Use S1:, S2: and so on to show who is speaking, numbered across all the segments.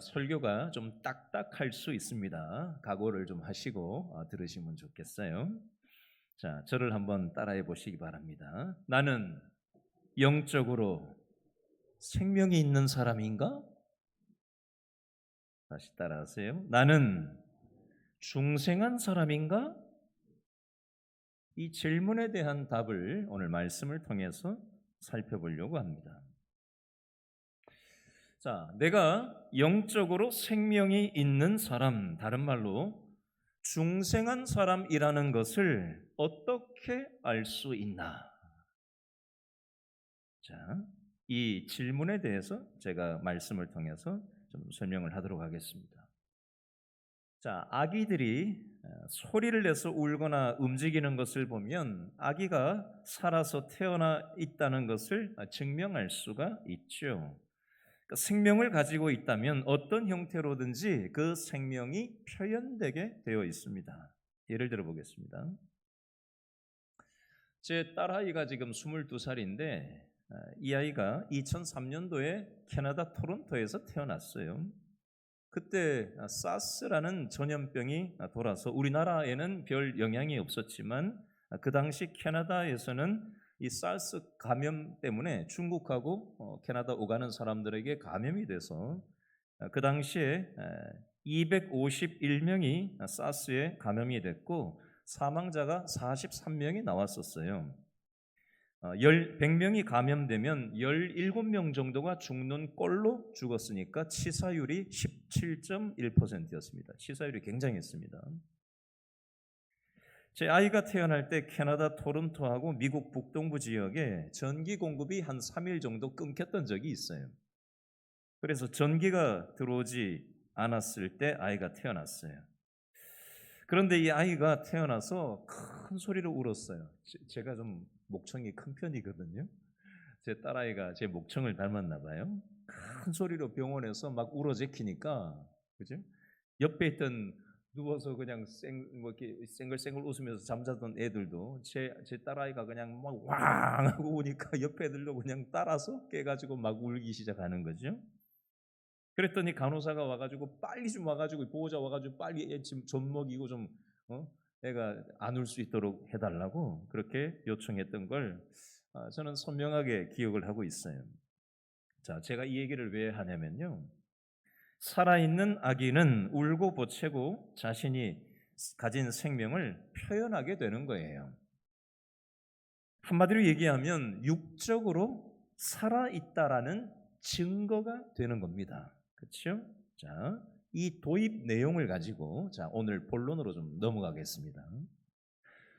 S1: 설교가 좀 딱딱할 수 있습니다. 각오를 좀 하시고 들으시면 좋겠어요. 자, 저를 한번 따라해 보시기 바랍니다. 나는 영적으로 생명이 있는 사람인가? 다시 따라하세요. 나는 중생한 사람인가? 이 질문에 대한 답을 오늘 말씀을 통해서 살펴보려고 합니다. 자, 내가 영적으로 생명이 있는 사람, 다른 말로 중생한 사람이라는 것을 어떻게 알 수 있나? 자, 이 질문에 대해서 제가 말씀을 통해서 좀 설명을 하도록 하겠습니다. 자, 아기들이 소리를 내서 울거나 움직이는 것을 보면 아기가 살아서 태어나 있다는 것을 증명할 수가 있죠. 그러니까 생명을 가지고 있다면 어떤 형태로든지 그 생명이 표현되게 되어 있습니다. 예를 들어 보겠습니다. 제 딸아이가 지금 22살인데 이 아이가 2003년도에 캐나다 토론토에서 태어났어요. 그때 사스라는 전염병이 돌아서 우리나라에는 별 영향이 없었지만 그 당시 캐나다에서는 이 사스 감염 때문에 중국하고 캐나다 오가는 사람들에게 감염이 돼서 그 당시에 251명이 사스에 감염이 됐고 사망자가 43명이 나왔었어요. 100명이 감염되면 17명 정도가 죽는 꼴로 죽었으니까 치사율이 17.1%였습니다. 치사율이 굉장했습니다. 제 아이가 태어날 때 캐나다 토론토하고 미국 북동부 지역에 전기 공급이 한 3일 정도 끊겼던 적이 있어요. 그래서 전기가 들어오지 않았을 때 아이가 태어났어요. 그런데 이 아이가 태어나서 큰 소리로 울었어요. 제가 좀 목청이 큰 편이거든요. 제 딸아이가 제 목청을 닮았나 봐요. 큰 소리로 병원에서 막 울어제키니까, 그죠? 옆에 있던 누워서 그냥 이렇게 쌩글쌩글 웃으면서 잠자던 애들도 제 딸아이가 그냥 막 왕 하고 우니까 옆에 애들도 그냥 따라서 깨가지고 막 울기 시작하는 거죠. 그랬더니 간호사가 와가지고 빨리 좀 와가지고 보호자 와가지고 빨리 애 지금 젖 먹이고 좀 애가 안 울 수 있도록 해달라고 그렇게 요청했던 걸 저는 선명하게 기억을 하고 있어요. 자, 제가 이 얘기를 왜 하냐면요. 살아있는 아기는 울고 보채고 자신이 가진 생명을 표현하게 되는 거예요. 한마디로 얘기하면 육적으로 살아있다라는 증거가 되는 겁니다. 그렇죠? 자, 이 도입 내용을 가지고 오늘 본론으로 좀 넘어가겠습니다.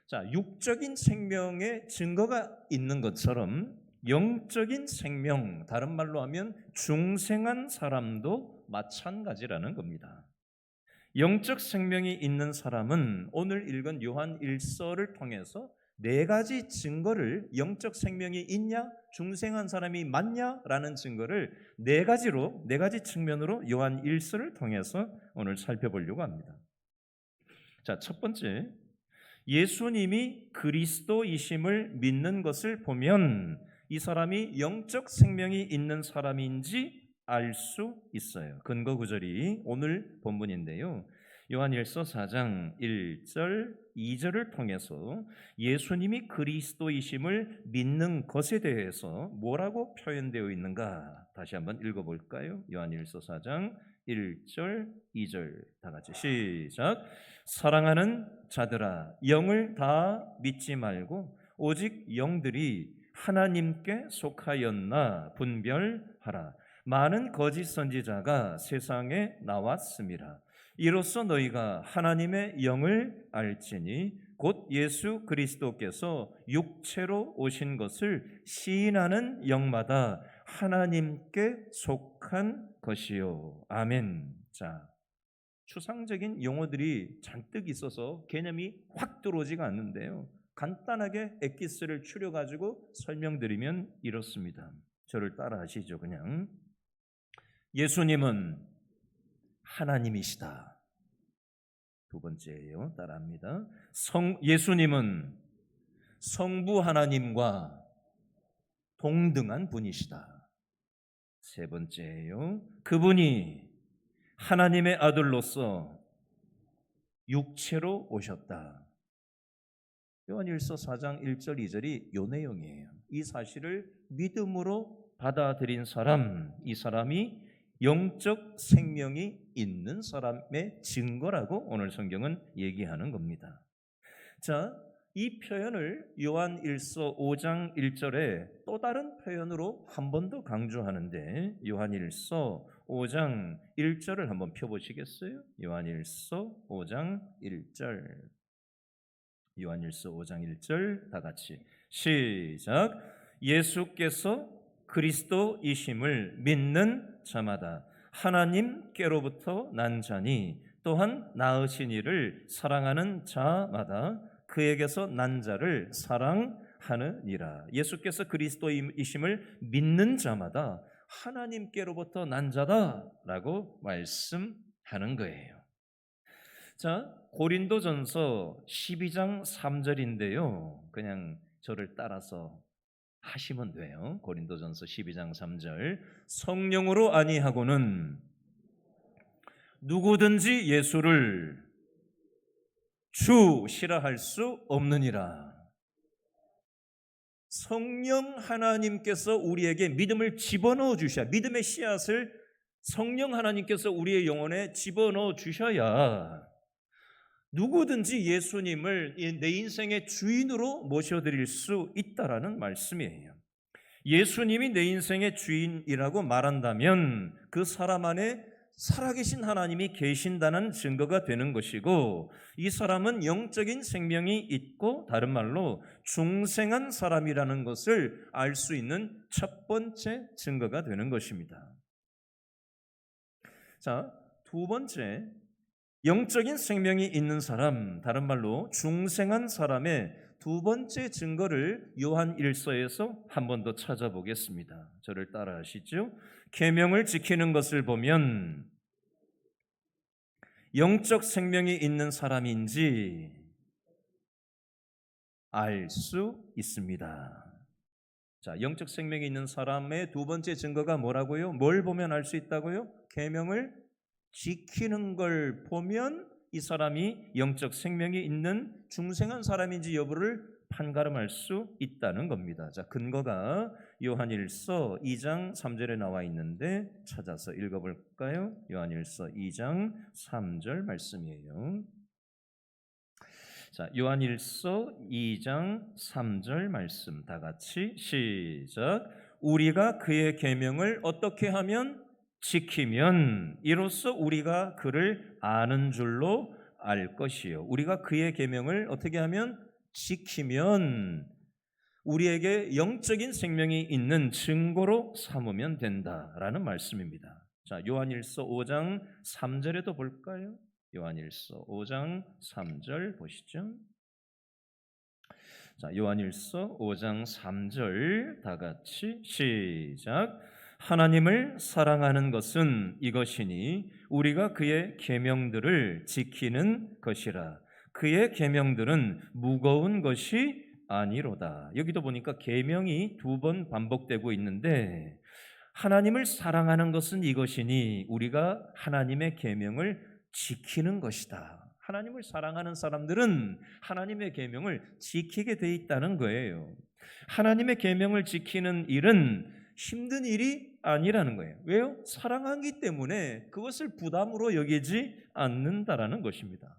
S1: 자, 육적인 생명의 증거가 있는 것처럼 영적인 생명, 다른 말로 하면 중생한 사람도 마찬가지라는 겁니다. 영적 생명이 있는 사람은 오늘 읽은 요한 1서를 통해서 네 가지 증거를 영적 생명이 있냐, 중생한 사람이 맞냐라는 증거를 네 가지 측면으로 요한 1서를 통해서 오늘 살펴보려고 합니다. 자, 첫 번째, 예수님이 그리스도이심을 믿는 것을 보면 이 사람이 영적 생명이 있는 사람인지 알 수 있어요. 근거 구절이 오늘 본문인데요. 요한일서 4장 1절, 2절을 통해서 예수님이 그리스도이심을 믿는 것에 대해서 뭐라고 표현되어 있는가 다시 한번 읽어볼까요? 요한일서 4장 1절, 2절 다 같이 시작. 사랑하는 자들아, 영을 다 믿지 말고 오직 영들이 하나님께 속하였나 분별하라. 많은 거짓 선지자가 세상에 나왔습니다. 이로써 너희가 하나님의 영을 알지니 곧 예수 그리스도께서 육체로 오신 것을 시인하는 영마다 하나님께 속한 것이요. 아멘. 자, 추상적인 용어들이 잔뜩 있어서 개념이 확 들어오지가 않는데요. 간단하게 엑기스를 추려가지고 설명드리면 이렇습니다. 저를 따라 하시죠. 그냥 예수님은 하나님이시다. 두 번째예요. 따라합니다. 예수님은 성부 하나님과 동등한 분이시다. 세 번째예요. 그분이 하나님의 아들로서 육체로 오셨다. 요한일서 4장 1절 2절이 요 내용이에요. 이 사실을 믿음으로 받아들인 사람, 이 사람이 영적 생명이 있는 사람의 증거라고 오늘 성경은 얘기하는 겁니다. 자, 이 표현을 요한일서 5장 1절에 또 다른 표현으로 한 번 더 강조하는데, 요한일서 5장 1절을 한번 펴보시겠어요? 요한일서 5장 1절. 요한일서 5장 1절 다 같이 시작. 예수께서 그리스도이심을 믿는 자마다 하나님께로부터 난 자니 또한 낳으신 이를 사랑하는 자마다 그에게서 난 자를 사랑하느니라. 예수께서 그리스도이심을 믿는 자마다 하나님께로부터 난 자다라고 말씀하는 거예요. 자, 고린도전서 12장 3절인데요. 그냥 저를 따라서 하시면 돼요. 고린도전서 12장 3절. 성령으로 아니하고는 누구든지 예수를 주시라 할 수 없느니라. 성령 하나님께서 우리에게 믿음을 집어넣어 주셔야, 믿음의 씨앗을 성령 하나님께서 우리의 영혼에 집어넣어 주셔야 누구든지 예수님을 내 인생의 주인으로 모셔드릴 수 있다라는 말씀이에요. 예수님이 내 인생의 주인이라고 말한다면 그 사람 안에 살아계신 하나님이 계신다는 증거가 되는 것이고, 이 사람은 영적인 생명이 있고 다른 말로 중생한 사람이라는 것을 알 수 있는 첫 번째 증거가 되는 것입니다. 자, 두 번째, 영적인 생명이 있는 사람, 다른 말로 중생한 사람의 두 번째 증거를 요한 1서에서 한 번 더 찾아보겠습니다. 저를 따라 하시죠. 계명을 지키는 것을 보면 영적 생명이 있는 사람인지 알 수 있습니다. 자, 영적 생명이 있는 사람의 두 번째 증거가 뭐라고요? 뭘 보면 알 수 있다고요? 계명을 지키는 걸 보면 이 사람이 영적 생명이 있는 중생한 사람인지 여부를 판가름할 수 있다는 겁니다. 자, 근거가 요한일서 2장 3절에 나와 있는데 찾아서 읽어볼까요? 요한일서 2장 3절 말씀이에요. 자, 요한일서 2장 3절 말씀 다 같이 시작. 우리가 그의 계명을 어떻게 하면 지키면 이로써 우리가 그를 아는 줄로 알 것이요. 우리가 그의 계명을 어떻게 하면 지키면 우리에게 영적인 생명이 있는 증거로 삼으면 된다라는 말씀입니다. 자, 요한일서 5장 3절에도 볼까요? 요한일서 5장 3절 보시죠. 자, 요한일서 5장 3절 다 같이 시작. 하나님을 사랑하는 것은 이것이니 우리가 그의 계명들을 지키는 것이라. 그의 계명들은 무거운 것이 아니로다. 여기도 보니까 계명이 두 번 반복되고 있는데, 하나님을 사랑하는 것은 이것이니 우리가 하나님의 계명을 지키는 것이다. 하나님을 사랑하는 사람들은 하나님의 계명을 지키게 돼 있다는 거예요. 하나님의 계명을 지키는 일은 힘든 일이 아니라는 거예요. 왜요? 사랑하기 때문에 그것을 부담으로 여기지 않는다라는 것입니다.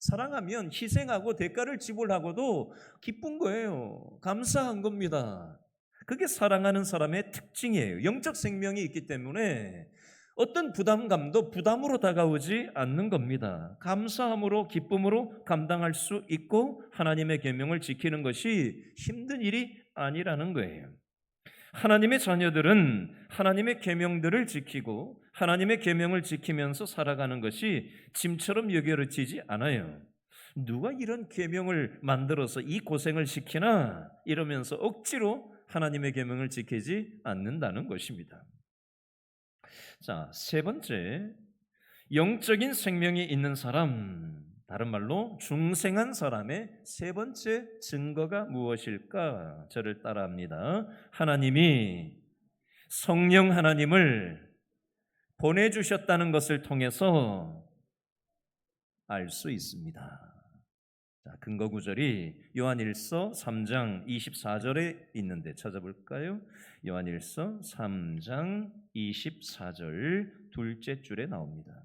S1: 사랑하면 희생하고 대가를 지불하고도 기쁜 거예요. 감사한 겁니다. 그게 사랑하는 사람의 특징이에요. 영적 생명이 있기 때문에 어떤 부담감도 부담으로 다가오지 않는 겁니다. 감사함으로 기쁨으로 감당할 수 있고 하나님의 계명을 지키는 것이 힘든 일이 아니라는 거예요. 하나님의 자녀들은 하나님의 계명들을 지키고 하나님의 계명을 지키면서 살아가는 것이 짐처럼 여겨지지 않아요. 누가 이런 계명을 만들어서 이 고생을 시키나 이러면서 억지로 하나님의 계명을 지키지 않는다는 것입니다. 자, 세 번째, 영적인 생명이 있는 사람, 다른 말로 중생한 사람의 세 번째 증거가 무엇일까? 저를 따라합니다. 하나님이 성령 하나님을 보내주셨다는 것을 통해서 알 수 있습니다. 자, 근거 구절이 요한일서 3장 24절에 있는데 찾아볼까요? 요한일서 3장 24절 둘째 줄에 나옵니다.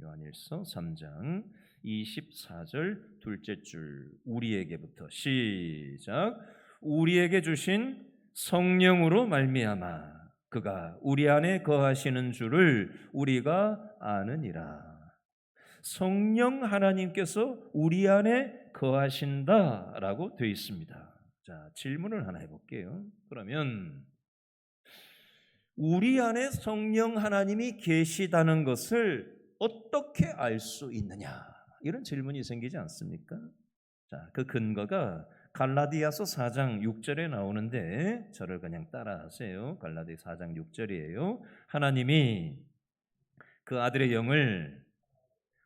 S1: 요한일서 3장 24절 둘째 줄, 우리에게부터 시작. 우리에게 주신 성령으로 말미암아 그가 우리 안에 거하시는 줄을 우리가 아느니라. 성령 하나님께서 우리 안에 거하신다라고 되어 있습니다. 자, 질문을 하나 해볼게요. 그러면 우리 안에 성령 하나님이 계시다는 것을 어떻게 알 수 있느냐? 이런 질문이 생기지 않습니까? 자, 그 근거가 갈라디아서 4장 6절에 나오는데 저를 그냥 따라하세요. 갈라디아 4장 6절이에요. 하나님이 그 아들의 영을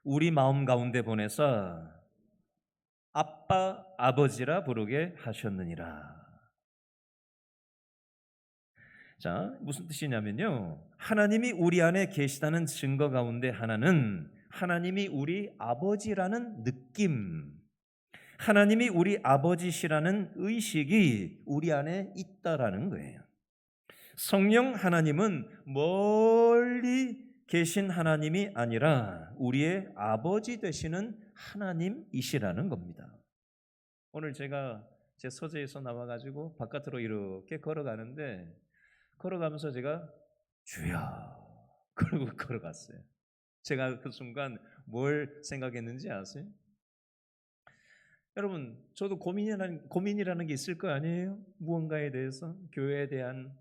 S1: 우리 마음 가운데 보내서 아빠, 아버지라 부르게 하셨느니라. 자, 무슨 뜻이냐면요, 하나님이 우리 안에 계시다는 증거 가운데 하나는 하나님이 우리 아버지라는 느낌, 하나님이 우리 아버지시라는 의식이 우리 안에 있다라는 거예요. 성령 하나님은 멀리 계신 하나님이 아니라 우리의 아버지 되시는 하나님이시라는 겁니다. 오늘 제가 제 서재에서 나와가지고 바깥으로 이렇게 걸어가는데, 걸어가면서 제가 주여 그러고 걸어갔어요. 제가 그 순간 뭘 생각했는지 아세요? 여러분, 저도 고민이라는 게 있을 거 아니에요? 무언가에 대해서, 교회에 대한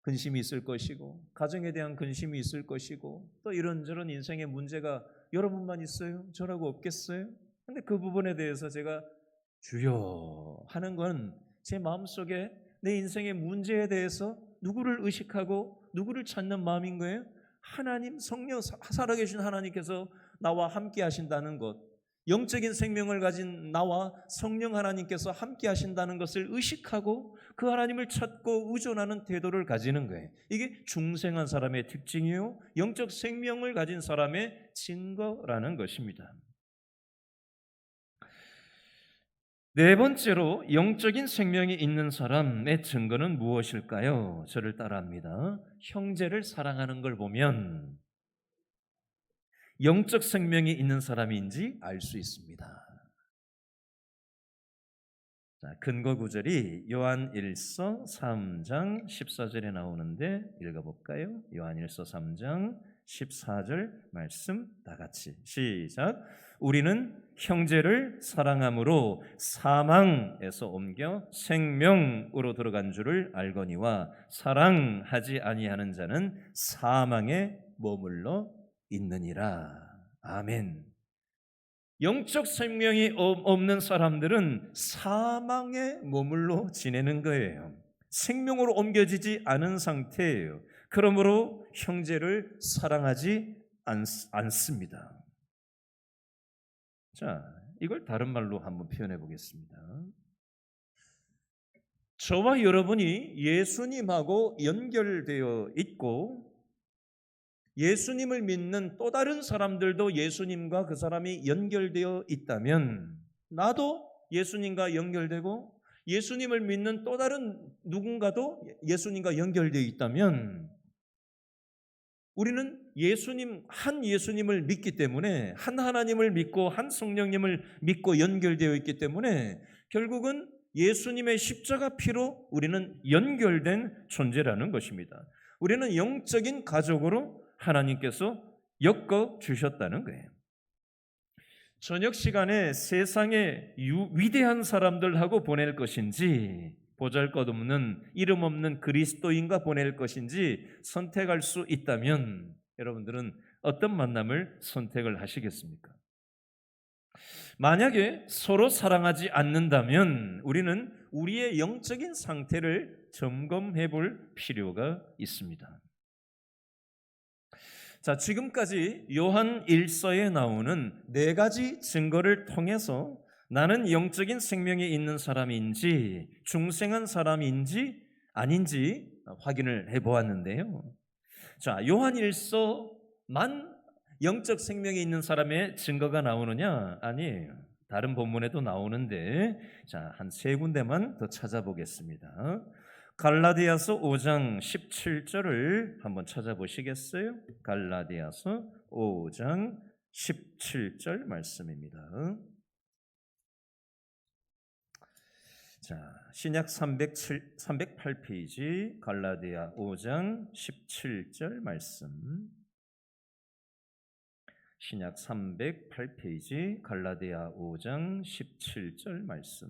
S1: 근심이 있을 것이고, 가정에 대한 근심이 있을 것이고, 또 이런저런 인생의 문제가 여러분만 있어요? 저라고 없겠어요? 근데 그 부분에 대해서 제가 주여 하는 건 제 마음속에 내 인생의 문제에 대해서 누구를 의식하고 누구를 찾는 마음인 거예요? 하나님, 성령, 살아계신 하나님께서 나와 함께 하신다는 것, 영적인 생명을 가진 나와 성령 하나님께서 함께 하신다는 것을 의식하고 그 하나님을 찾고 의존하는 태도를 가지는 거예요. 이게 중생한 사람의 특징이요, 영적 생명을 가진 사람의 증거라는 것입니다. 네 번째로 영적인 생명이 있는 사람의 증거는 무엇일까요? 저를 따라합니다. 형제를 사랑하는 걸 보면 영적 생명이 있는 사람인지 알 수 있습니다. 자, 근거 구절이 요한일서 3장 14절에 나오는데 읽어볼까요? 요한일서 3장 14절 말씀 다 같이 시작. 우리는 형제를 사랑함으로 사망에서 옮겨 생명으로 들어간 줄을 알거니와 사랑하지 아니하는 자는 사망에 머물러 있느니라. 아멘. 영적 생명이 없는 사람들은 사망에 머물러 지내는 거예요. 생명으로 옮겨지지 않은 상태예요. 그러므로 형제를 사랑하지 않습니다. 자, 이걸 다른 말로 한번 표현해 보겠습니다. 저와 여러분이 예수님하고 연결되어 있고 예수님을 믿는 또 다른 사람들도 예수님과 그 사람이 연결되어 있다면, 나도 예수님과 연결되고 예수님을 믿는 또 다른 누군가도 예수님과 연결되어 있다면, 우리는 한 예수님을 믿기 때문에, 한 하나님을 믿고 한 성령님을 믿고 연결되어 있기 때문에 결국은 예수님의 십자가 피로 우리는 연결된 존재라는 것입니다. 우리는 영적인 가족으로 하나님께서 엮어 주셨다는 거예요. 저녁 시간에 세상의 위대한 사람들하고 보낼 것인지, 보잘것없는 이름 없는 그리스도인과 보낼 것인지 선택할 수 있다면 여러분들은 어떤 만남을 선택을 하시겠습니까? 만약에 서로 사랑하지 않는다면 우리는 우리의 영적인 상태를 점검해 볼 필요가 있습니다. 자, 지금까지 요한 1서에 나오는 네 가지 증거를 통해서 나는 영적인 생명이 있는 사람인지 중생한 사람인지 아닌지 확인을 해보았는데요. 자, 요한 1서 영적 생명이 있는 사람의 증거가 나오느냐? 아니에요. 다른 본문에도 나오는데 자, 한 세 군데만 더 찾아보겠습니다. 갈라디아서 5장 17절을 한번 찾아보시겠어요? 갈라디아서 5장 17절 말씀입니다. 자, 신약 308페이지 갈라디아 5장 17절 말씀. 신약 308페이지 갈라디아 5장 17절 말씀.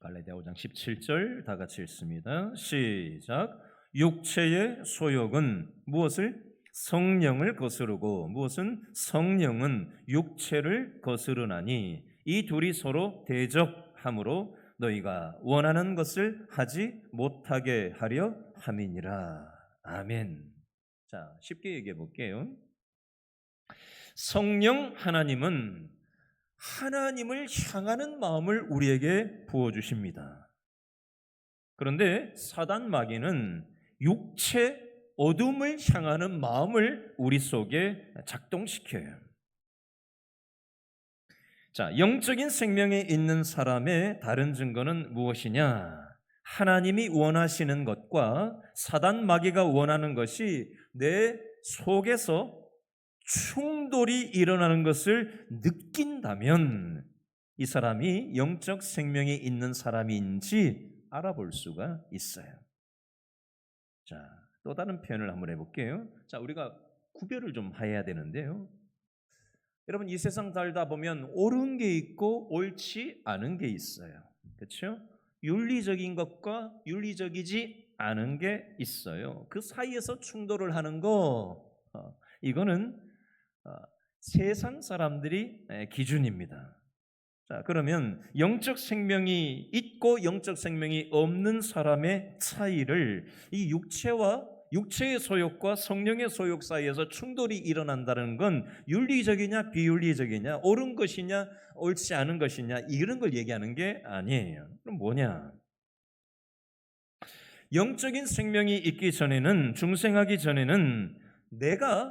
S1: 갈라디아 5장 17절 다 같이 읽습니다. 시작. 육체의 소욕은 무엇을? 성령을 거스르고 무엇은? 성령은 육체를 거스르나니 이 둘이 서로 대적함으로 너희가 원하는 것을 하지 못하게 하려 함이니라. 아멘. 자, 쉽게 얘기해 볼게요. 성령 하나님은 하나님을 향하는 마음을 우리에게 부어주십니다. 그런데 사단 마귀는 육체 어둠을 향하는 마음을 우리 속에 작동시켜요. 자, 영적인 생명에 있는 사람의 다른 증거는 무엇이냐? 하나님이 원하시는 것과 사단 마귀가 원하는 것이 내 속에서 충돌이 일어나는 것을 느낀다면 이 사람이 영적 생명이 있는 사람인지 알아볼 수가 있어요. 자, 또 다른 표현을 한번 해볼게요. 자, 우리가 구별을 좀 해야 되는데요. 여러분, 이 세상 살다 보면 옳은 게 있고 옳지 않은 게 있어요. 그렇죠? 윤리적인 것과 윤리적이지 않은 게 있어요. 그 사이에서 충돌을 하는 거, 이거는 세상 사람들이 기준입니다. 자, 그러면 영적 생명이 있고 영적 생명이 없는 사람의 차이를 이 육체의 소욕과 성령의 소욕 사이에서 충돌이 일어난다는 건 윤리적이냐 비윤리적이냐, 옳은 것이냐 옳지 않은 것이냐, 이런 걸 얘기하는 게 아니에요. 그럼 뭐냐? 영적인 생명이 있기 전에는, 중생하기 전에는 내가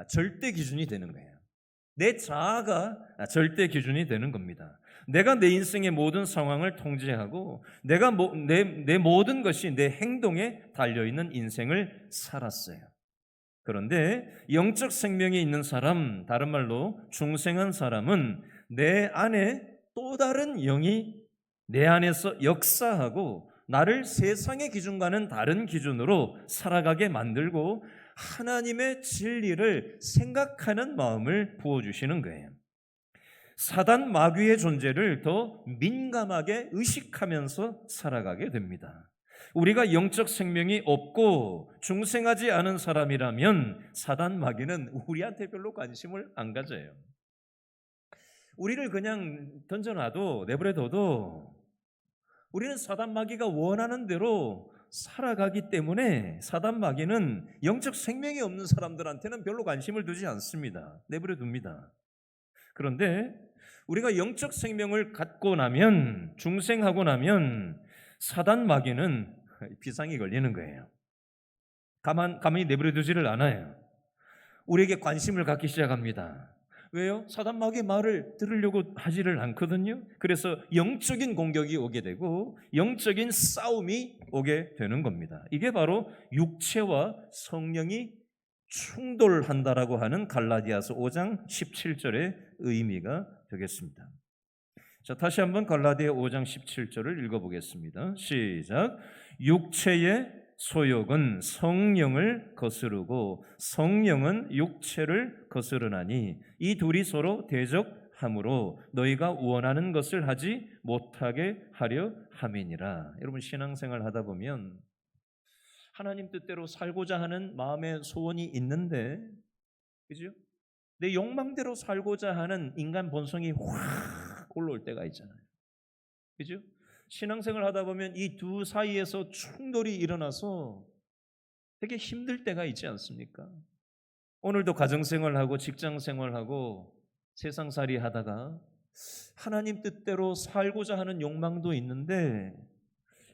S1: 절대 기준이 되는 거예요. 내 자아가 절대 기준이 되는 겁니다. 내가 내 인생의 모든 상황을 통제하고 내가 내 모든 것이 내 행동에 달려있는 인생을 살았어요. 그런데 영적 생명이 있는 사람, 다른 말로 중생한 사람은 내 안에 또 다른 영이 내 안에서 역사하고 나를 세상의 기준과는 다른 기준으로 살아가게 만들고 하나님의 진리를 생각하는 마음을 부어주시는 거예요. 사단 마귀의 존재를 더 민감하게 의식하면서 살아가게 됩니다. 우리가 영적 생명이 없고 중생하지 않은 사람이라면 사단 마귀는 우리한테 별로 관심을 안 가져요. 우리를 그냥 던져놔도, 내버려둬도 우리는 사단 마귀가 원하는 대로 살아가기 때문에 사단 마귀는 영적 생명이 없는 사람들한테는 별로 관심을 두지 않습니다. 내버려 둡니다. 그런데 우리가 영적 생명을 갖고 나면, 중생하고 나면 사단 마귀는 비상이 걸리는 거예요. 가만히 내버려 두지를 않아요. 우리에게 관심을 갖기 시작합니다. 왜요? 사단 마귀의 말을 들으려고 하지를 않거든요. 그래서 영적인 공격이 오게 되고 영적인 싸움이 오게 되는 겁니다. 이게 바로 육체와 성령이 충돌한다라고 하는 갈라디아서 5장 17절의 의미가 되겠습니다. 자, 다시 한번 갈라디아 5장 17절을 읽어보겠습니다. 시작. 육체의 소욕은 성령을 거스르고 성령은 육체를 거스르나니 이 둘이 서로 대적함으로 너희가 원하는 것을 하지 못하게 하려 함이니라. 여러분, 신앙생활 하다 보면 하나님 뜻대로 살고자 하는 마음의 소원이 있는데, 그죠? 내 욕망대로 살고자 하는 인간 본성이 확 올라올 때가 있잖아요. 그죠? 신앙생활 하다 보면 이 두 사이에서 충돌이 일어나서 되게 힘들 때가 있지 않습니까? 오늘도 가정생활하고 직장생활하고 세상살이 하다가 하나님 뜻대로 살고자 하는 욕망도 있는데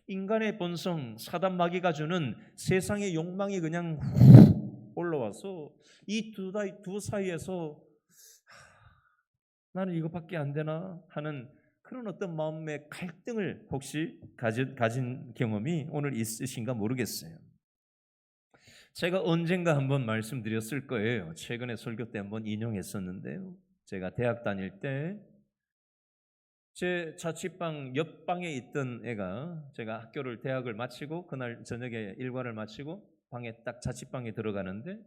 S1: 인간의 본성, 사단 마귀가 주는 세상의 욕망이 그냥 훅 올라와서 이 두 사이에서 나는 이것밖에 안 되나 하는 그런 어떤 마음의 갈등을 혹시 가진 경험이 오늘 있으신가 모르겠어요. 제가 언젠가 한번 말씀드렸을 거예요. 최근에 설교 때 한번 인용했었는데요. 제가 대학 다닐 때 제 자취방 옆방에 있던 애가, 제가 대학을 마치고 그날 저녁에 일과를 마치고 방에 딱 자취방에 들어가는데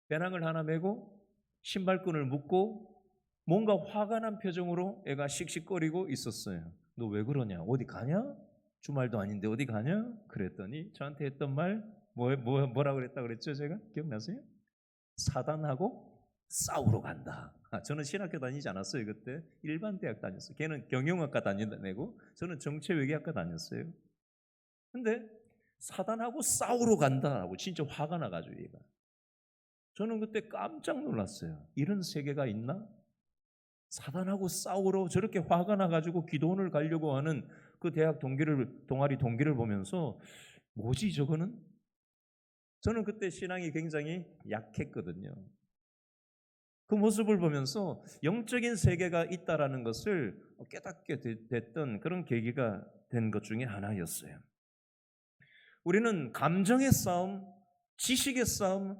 S1: 배낭을 하나 메고 신발끈을 묶고 뭔가 화가 난 표정으로 애가 씩씩거리고 있었어요. 너 왜 그러냐? 어디 가냐? 주말도 아닌데 어디 가냐? 그랬더니 저한테 했던 말 뭐라 그랬다 그랬죠? 제가 기억나세요? 사단하고 싸우러 간다. 저는 신학교 다니지 않았어요. 그때 일반 대학 다녔어요. 걔는 경영학과 다니고 저는 정치외교학과 다녔어요. 근데 사단하고 싸우러 간다라고 진짜 화가 나가지고 얘가. 저는 그때 깜짝 놀랐어요. 이런 세계가 있나? 사단하고 싸우러 저렇게 화가 나가지고 기도원을 가려고 하는 그 대학 동아리 동기를 보면서 뭐지 저거는? 저는 그때 신앙이 굉장히 약했거든요. 그 모습을 보면서 영적인 세계가 있다라는 것을 깨닫게 됐던 그런 계기가 된 것 중에 하나였어요. 우리는 감정의 싸움, 지식의 싸움,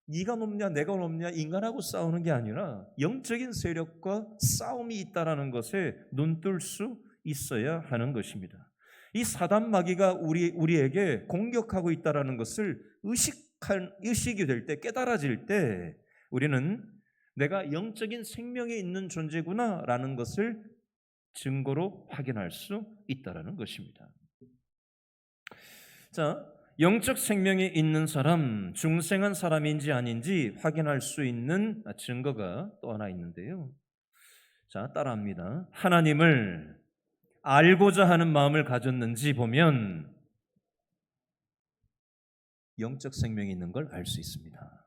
S1: 네가 높냐 내가 높냐 인간하고 싸우는 게 아니라 영적인 세력과 싸움이 있다라는 것에 눈뜰 수 있어야 하는 것입니다. 이 사단 마귀가 우리에게 공격하고 있다라는 것을 의식이 될 때, 깨달아질 때 우리는 내가 영적인 생명이 있는 존재구나라는 것을 증거로 확인할 수 있다라는 것입니다. 자, 영적 생명이 있는 사람, 중생한 사람인지 아닌지 확인할 수 있는 증거가 또 하나 있는데요. 자, 따라합니다. 하나님을 알고자 하는 마음을 가졌는지 보면 영적 생명이 있는 걸 알 수 있습니다.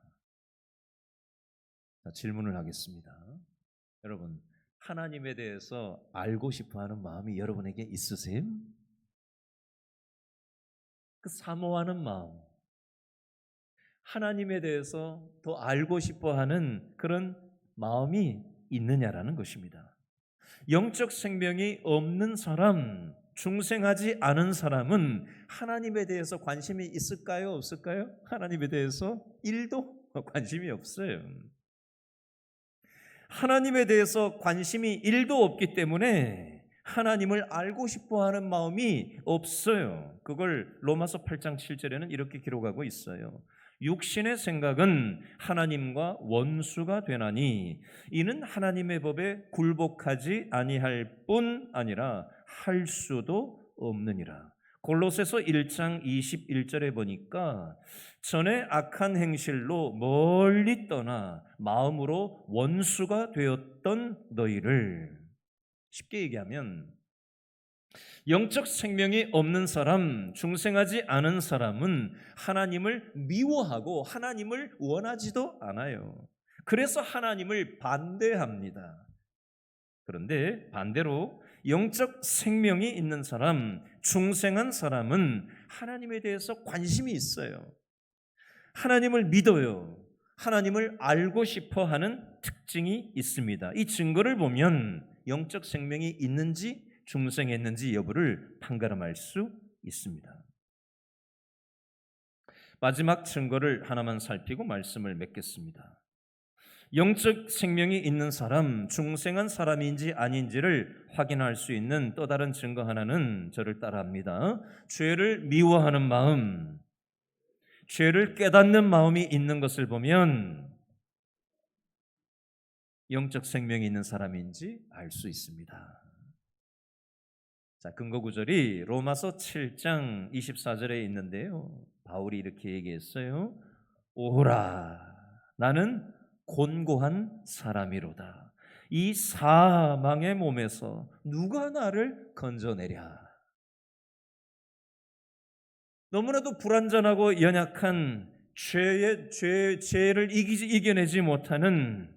S1: 자, 질문을 하겠습니다. 여러분, 하나님에 대해서 알고 싶어 하는 마음이 여러분에게 있으세요? 그 사모하는 마음, 하나님에 대해서 더 알고 싶어 하는 그런 마음이 있느냐라는 것입니다. 영적 생명이 없는 사람, 중생하지 않은 사람은 하나님에 대해서 관심이 있을까요? 없을까요? 하나님에 대해서 1도 관심이 없어요. 하나님에 대해서 관심이 1도 없기 때문에 하나님을 알고 싶어하는 마음이 없어요. 그걸 로마서 8장 7절에는 이렇게 기록하고 있어요. 육신의 생각은 하나님과 원수가 되나니 이는 하나님의 법에 굴복하지 아니할 뿐 아니라 할 수도 없느니라. 골로새서 1장 21절에 보니까 전에 악한 행실로 멀리 떠나 마음으로 원수가 되었던 너희를, 쉽게 얘기하면 영적 생명이 없는 사람, 중생하지 않은 사람은 하나님을 미워하고 하나님을 원하지도 않아요. 그래서 하나님을 반대합니다. 그런데 반대로 영적 생명이 있는 사람, 중생한 사람은 하나님에 대해서 관심이 있어요. 하나님을 믿어요. 하나님을 알고 싶어 하는 특징이 있습니다. 이 증거를 보면 영적 생명이 있는지 중생했는지 여부를 판가름할 수 있습니다. 마지막 증거를 하나만 살피고 말씀을 맺겠습니다. 영적 생명이 있는 사람, 중생한 사람인지 아닌지를 확인할 수 있는 또 다른 증거 하나는 저를 따라합니다. 죄를 미워하는 마음, 죄를 깨닫는 마음이 있는 것을 보면 영적 생명이 있는 사람인지 알 수 있습니다. 자, 근거 구절이 로마서 7장 24절에 있는데요. 바울이 이렇게 얘기했어요. 오라, 나는 곤고한 사람이로다. 이 사망의 몸에서 누가 나를 건져내랴. 너무나도 불완전하고 연약한 죄를 이겨내지 못하는,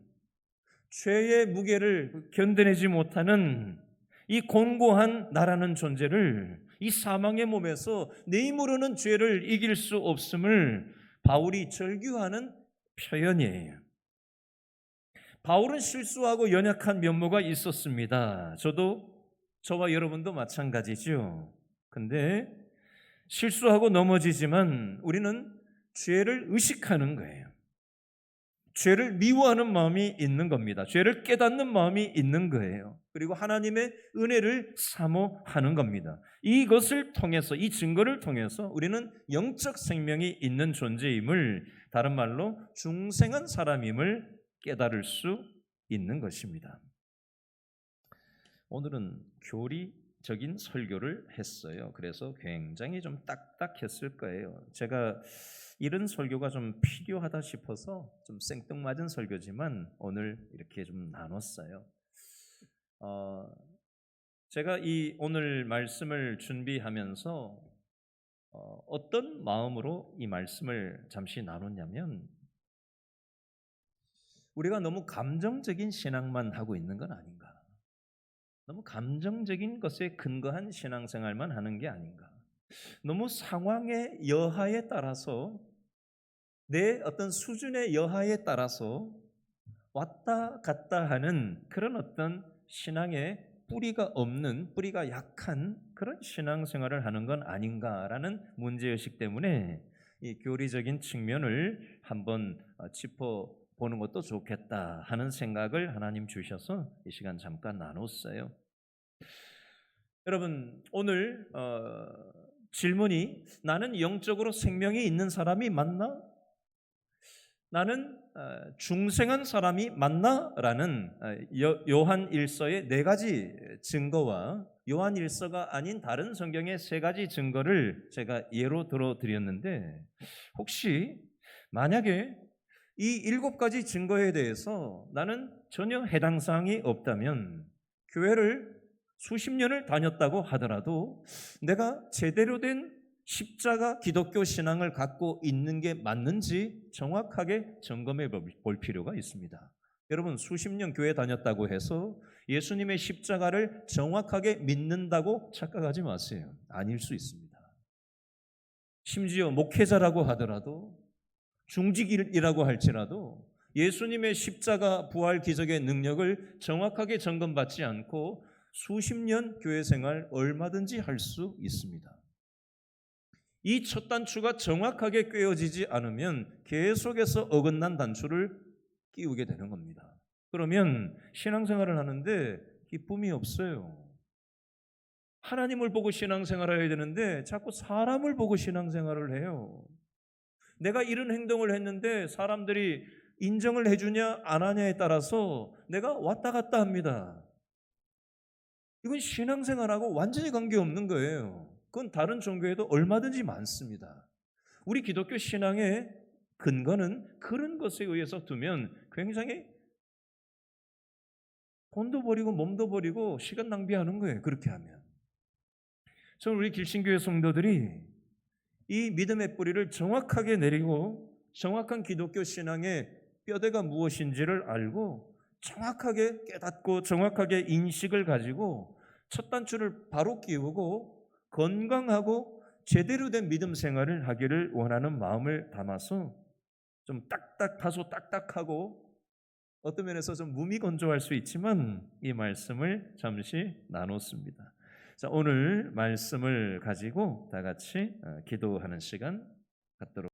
S1: 죄의 무게를 견뎌내지 못하는 이 곤고한 나라는 존재를 이 사망의 몸에서 내 힘으로는 죄를 이길 수 없음을 바울이 절규하는 표현이에요. 바울은 실수하고 연약한 면모가 있었습니다. 저와 여러분도 마찬가지죠. 근데 실수하고 넘어지지만 우리는 죄를 의식하는 거예요. 죄를 미워하는 마음이 있는 겁니다. 죄를 깨닫는 마음이 있는 거예요. 그리고 하나님의 은혜를 사모하는 겁니다. 이것을 통해서, 이 증거를 통해서 우리는 영적 생명이 있는 존재임을, 다른 말로 중생한 사람임을 깨달을 수 있는 것입니다. 오늘은 교리적인 설교를 했어요. 그래서 굉장히 좀 딱딱했을 거예요. 제가 이런 설교가 좀 필요하다 싶어서 좀 생뚱맞은 설교지만 오늘 이렇게 좀 나눴어요. 제가 이 오늘 말씀을 준비하면서 어떤 마음으로 이 말씀을 잠시 나눴냐면, 우리가 너무 감정적인 신앙만 하고 있는 건 아닌가, 너무 감정적인 것에 근거한 신앙생활만 하는 게 아닌가, 너무 상황의 여하에 따라서, 내 어떤 수준의 여하에 따라서 왔다 갔다 하는 그런 어떤 신앙의 뿌리가 없는, 뿌리가 약한 그런 신앙생활을 하는 건 아닌가라는 문제의식 때문에 이 교리적인 측면을 한번 짚어보는 것도 좋겠다 하는 생각을 하나님 주셔서 이 시간 잠깐 나눴어요. 여러분, 오늘 질문이 나는 영적으로 생명이 있는 사람이 맞나? 나는 중생한 사람이 맞나? 라는 요한 1서의 4가지 증거와 요한 1서가 아닌 다른 성경의 3가지 증거를 제가 예로 들어드렸는데, 혹시 만약에 이 7가지 증거에 대해서 나는 전혀 해당 사항이 없다면, 교회를 수십 년을 다녔다고 하더라도 내가 제대로 된 십자가 기독교 신앙을 갖고 있는 게 맞는지 정확하게 점검해 볼 필요가 있습니다. 여러분, 수십 년 교회 다녔다고 해서 예수님의 십자가를 정확하게 믿는다고 착각하지 마세요. 아닐 수 있습니다. 심지어 목회자라고 하더라도, 중직이라고 할지라도 예수님의 십자가 부활 기적의 능력을 정확하게 점검받지 않고 수십 년 교회 생활 얼마든지 할 수 있습니다. 이 첫 단추가 정확하게 꿰어지지 않으면 계속해서 어긋난 단추를 끼우게 되는 겁니다. 그러면 신앙생활을 하는데 기쁨이 없어요. 하나님을 보고 신앙생활을 해야 되는데 자꾸 사람을 보고 신앙생활을 해요. 내가 이런 행동을 했는데 사람들이 인정을 해주냐 안 하냐에 따라서 내가 왔다 갔다 합니다. 이건 신앙생활하고 완전히 관계없는 거예요. 그건 다른 종교에도 얼마든지 많습니다. 우리 기독교 신앙의 근거는 그런 것에 의해서 두면 굉장히 돈도 버리고 몸도 버리고 시간 낭비하는 거예요. 그렇게 하면. 저는 우리 길신교회 성도들이 이 믿음의 뿌리를 정확하게 내리고 정확한 기독교 신앙의 뼈대가 무엇인지를 알고 정확하게 깨닫고 정확하게 인식을 가지고 첫 단추를 바로 끼우고 건강하고 제대로 된 믿음 생활을 하기를 원하는 마음을 담아서 좀 다소 딱딱하고 어떤 면에서 좀 무미건조할 수 있지만 이 말씀을 잠시 나눴습니다. 자, 오늘 말씀을 가지고 다 같이 기도하는 시간 갖도록